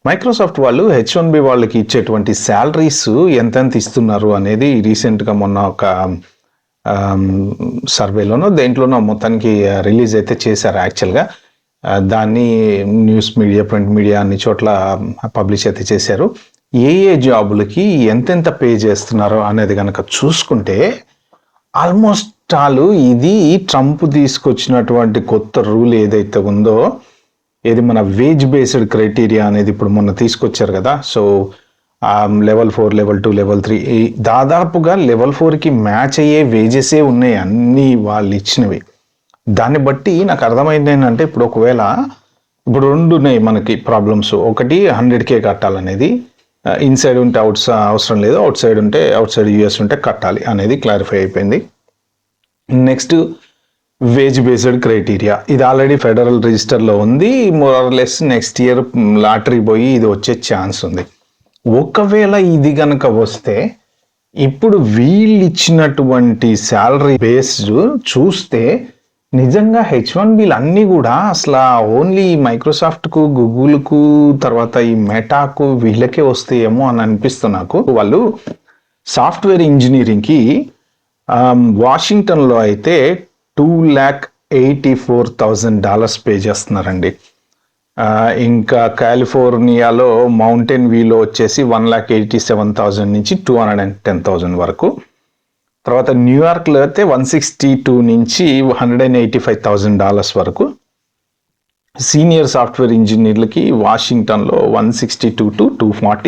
Microsoft వాళ్ళు H1B వాళ్ళకి ఇచ్చేటువంటి శాలరీస్ ఎంతెంత ఇస్తున్నారు అనేది రీసెంట్గా మొన్న ఒక సర్వేలోనో దేంట్లోనో మొత్తానికి రిలీజ్ అయితే చేశారు యాక్చువల్గా. దాన్ని న్యూస్ మీడియా, ప్రింట్ మీడియా అన్ని చోట్ల పబ్లిష్ అయితే చేశారు. ఏ జాబులకి ఎంతెంత పే చేస్తున్నారో అనేది కనుక చూసుకుంటే ఆల్మోస్ట్ ఆల్ ఇది ట్రంప్ తీసుకొచ్చినటువంటి కొత్త రూల్ ఏదైతే ఉందో, ఏది మన వేజ్ బేస్డ్ క్రైటీరియా అనేది ఇప్పుడు మొన్న తీసుకొచ్చారు కదా. సో లెవెల్ 4, లెవెల్ 2, లెవెల్ 3 దాదాపుగా లెవెల్ 4కి మ్యాచ్ అయ్యే వేజెసే ఉన్నాయి అన్నీ వాళ్ళు ఇచ్చినవి. దాన్ని బట్టి నాకు అర్థమైంది ఏంటంటే, ఇప్పుడు రెండు ఉన్నాయి మనకి ప్రాబ్లమ్స్. ఒకటి 100K కట్టాలనేది, ఇన్సైడ్ ఉంటే అవసరం లేదు, అవుట్ సైడ్ యూఎస్ ఉంటే కట్టాలి అనేది క్లారిఫై అయిపోయింది. నెక్స్ట్ వేజ్ బేస్డ్ క్రైటీరియా, ఇది ఆల్రెడీ ఫెడరల్ రిజిస్టర్లో ఉంది. More or less next year lottery పోయి ఇది వచ్చే ఛాన్స్ ఉంది. ఒకవేళ ఇది కనుక వస్తే, ఇప్పుడు వీళ్ళు ఇచ్చినటువంటి శాలరీ బేస్డ్ చూస్తే నిజంగా H1Bలు అన్నీ కూడా అసలు ఓన్లీ మైక్రోసాఫ్ట్కు, గూగుల్కు, తర్వాత ఈ మెటాకు వీళ్ళకే వస్తాయేమో అని అనిపిస్తుంది నాకు. వాళ్ళు సాఫ్ట్వేర్ ఇంజనీరింగ్కి వాషింగ్టన్లో అయితే $284,000 పే చేస్తున్నారండి. ఇంకా కాలిఫోర్నియాలో మౌంటైన్ వ్యూలో వచ్చేసి 187,000 నుంచి 210,000 వరకు. తర్వాత న్యూయార్క్లో అయితే 162 నుంచి $185,000 వరకు. సీనియర్ సాఫ్ట్వేర్ ఇంజనీర్లకి వాషింగ్టన్లో 162 to 240.